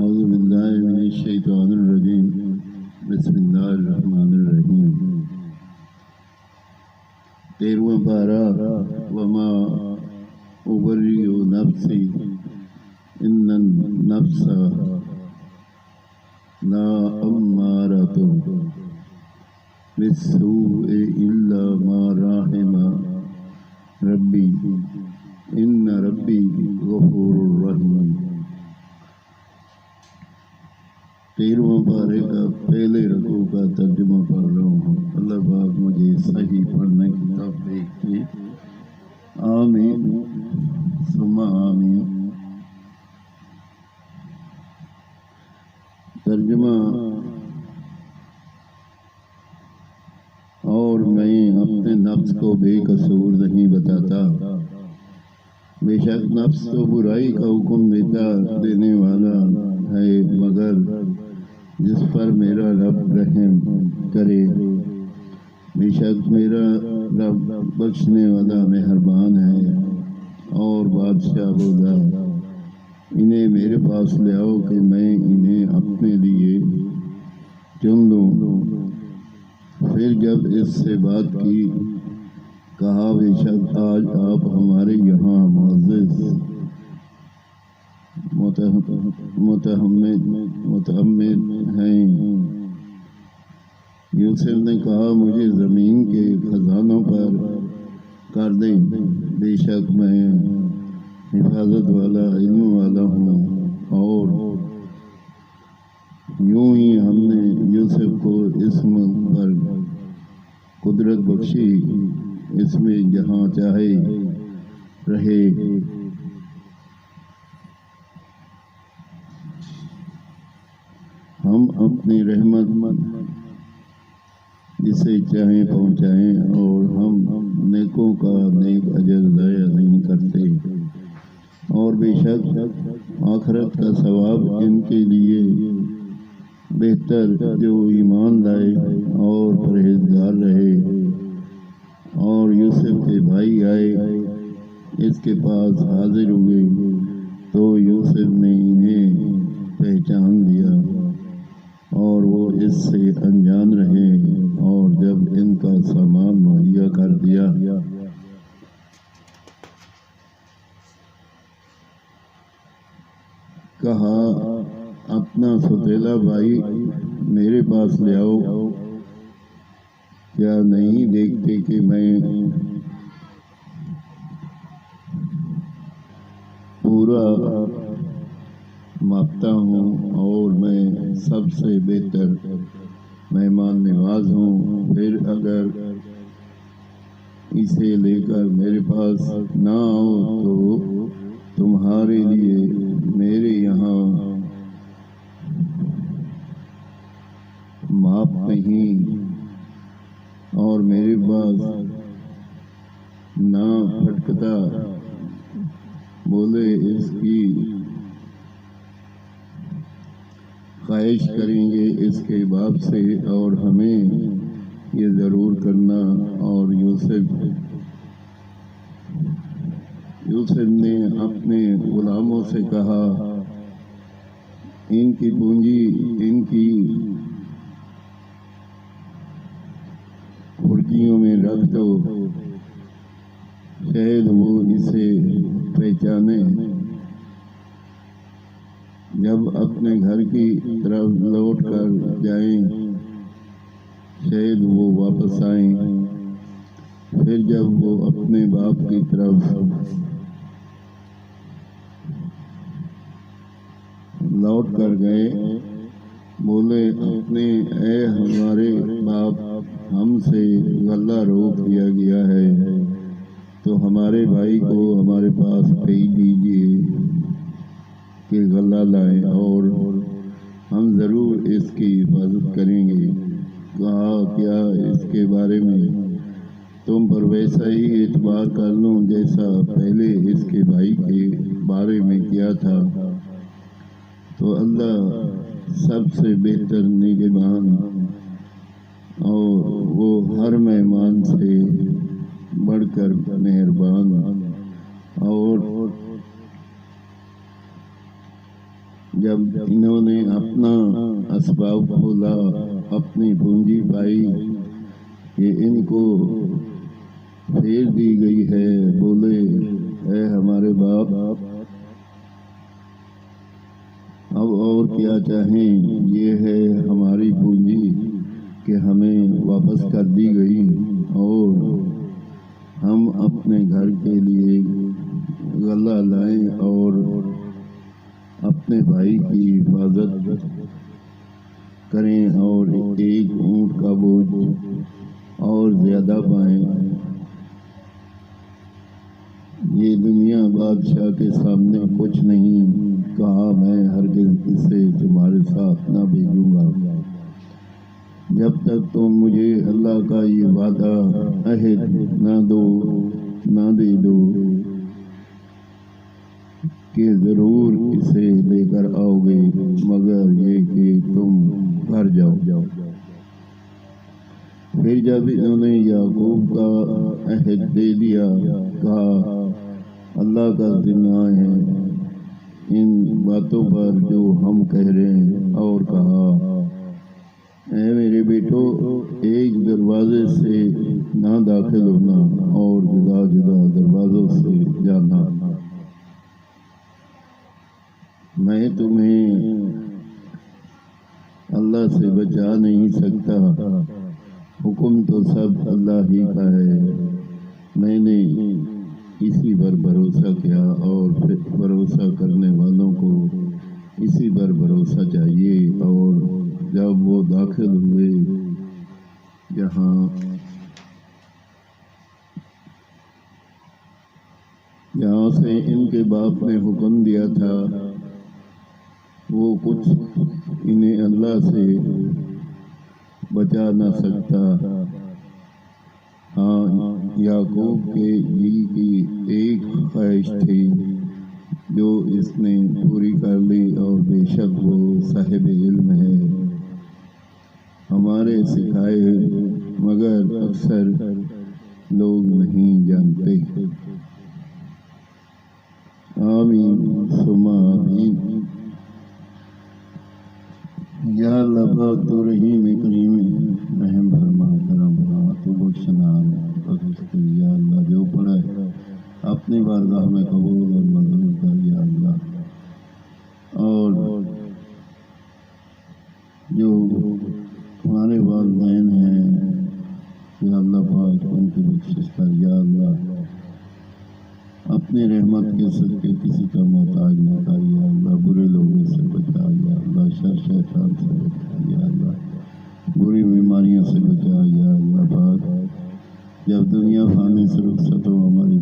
اعوذ باللہ من الشیطان الرجیم بسم اللہ الرحمن الرحیم 13واں پارہ وما ابرئ نفسی ان النفس لامارۃ بالسوء الا ما رحم ربی ان ربی غفور رحیم۔ 13واں پارے کا پہلے رکوع کا ترجمہ پڑھ رہا ہوں۔ اللہ پاک مجھے صحیح پڑھنے کی توفیق دے، آمین ثم آمین۔ ترجمہ: اور میں اپنے نفس کو بے قصور نہیں بتاتا، بے شک نفس تو برائی کا حکم دینے والا ہے، مگر جس پر میرا رب رحم کرے، بے شک میرا رب بخشنے والا مہربان ہے اور بادشاہ بولا، انہیں میرے پاس لے آؤ کہ میں انہیں اپنے لیے چن لوں۔ پھر جب اس سے بات کی، کہا بے شک آج آپ ہمارے یہاں معزز متحمل ہیں۔ یوسف نے کہا مجھے زمین کے خزانوں پر کر دیں، بے شک میں حفاظت والا علم والا ہوں۔ اور یوں ہی ہم نے یوسف کو اس ملک پر قدرت بخشی، اس میں جہاں چاہے رہے۔ ہم اپنی رحمت جسے چاہیں پہنچائیں، اور ہم نیکوں کا نیک اجر ضائع نہیں کرتے۔ اور بے شک آخرت کا ثواب ان کے لیے بہتر جو ایمان لائے اور پرہیزگار رہے۔ اور یوسف کے بھائی آئے، اس کے پاس حاضر ہوئے، تو یوسف نے انہیں پہچان لیا اور وہ اس سے انجان رہے۔ اور جب ان کا سامان مہیا کر دیا، کہا اپنا سوتیلا بھائی میرے پاس لے آؤ، کیا نہیں دیکھتے کہ میں پورا ماپتا ہوں اور میں سب سے بہتر مہمان نواز ہوں؟ پھر اگر اسے لے کر میرے پاس نہ آؤ تو تمہارے لیے میرے یہاں ماپ نہیں، اور میرے پاس نہ پھٹکتا۔ بولے اس کی خواہش کریں گے اس کے باپ سے، اور ہمیں یہ ضرور کرنا۔ اور یوسف نے اپنے غلاموں سے کہا ان کی پونجی ان کی کھڑکیوں میں رکھ دو، شاید وہ اسے پہچانے۔ جب اپنے گھر کی طرف لوٹ کر جائیں، شاید وہ واپس آئیں۔ پھر جب وہ اپنے باپ کی طرف لوٹ کر گئے، بولے اے ہمارے باپ، ہم سے غلہ روک دیا گیا ہے، تو ہمارے بھائی کو ہمارے پاس بھیج دیجیے کہ غلہ لائے، اور ہم ضرور اس کی حفاظت کریں گے۔ کہا کیا اس کے بارے میں تم پر ویسا ہی اعتبار کر لوں جیسا پہلے اس کے بھائی کے بارے میں کیا تھا؟ تو اللہ سب سے بہتر نگہبان، اور وہ ہر مہمان سے بڑھ کر مہربان اور جب انہوں نے اپنا اسباب کھولا، اپنی پونجی پائی کہ ان کو پھیر دی گئی ہے، بولے اے ہمارے باپ اب اور کیا چاہیں، یہ ہے ہماری پونجی کہ ہمیں واپس کر دی گئی اور ہم اپنے گھر کے لیے غلہ لائیں اور اپنے بھائی کی حفاظت کریں اور ایک اونٹ کا بوجھ اور زیادہ پائیں۔ یہ دنیا بادشاہ کے سامنے کچھ نہیں، کہا میں ہرگز اسے تمہارے ساتھ نہ بھیجوں گا جب تک تم مجھے اللہ کا یہ وعدہ عہد نہ دے دو کہ ضرور اسے لے کر آؤ گے، مگر یہ کہ تم گھر جاؤ۔ پھر جب انہوں نے یعقوب کا عہد دے دیا، کہا اللہ کا ذمہ ہے ان باتوں پر جو ہم کہہ رہے ہیں، اور کہا اے میرے بیٹو، ایک دروازے سے نہ داخل ہونا اور جدا جدا دروازوں سے جانا، میں تمہیں اللہ سے بچا نہیں سکتا، حکم تو سب اللہ ہی کا ہے، میں نے اسی پر بھروسہ کیا اور پھر بھروسہ کرنے والوں کو اسی پر بھروسہ چاہیے۔ اور جب وہ داخل ہوئے جہاں سے ان کے باپ نے حکم دیا تھا، وہ کچھ انہیں اللہ سے بچا نہ سکتا۔ ہاں، یعقوب کے جی کی ایک خواہش تھی جو اس نے پوری کر لی، اور بے شک وہ صاحب علم ہے ہمارے سکھائے، مگر اکثر لوگ نہیں جانتے۔ آمین ثم آمین۔ یا اللہ پاک تو رحیم کریم رحم فرما، کرم فرما، تو بخشنا یا اللہ، جو پڑھا ہے اپنی بارگاہ میں قبول اور منظور کر یا اللہ، اور جو ہمارے والدین ہیں یا اللہ پاک ان کی بخشش کر یا اللہ، اپنی رحمت کے صدقے کسی کا محتاج نہ کر یا اللہ، برے لوگوں سے بچا یا اللہ، شر شیطان سے بچا یا اللہ، بری بیماریوں سے بچا یا اللہ پاک، جب دنیا فانی سے رخصت ہو ہماری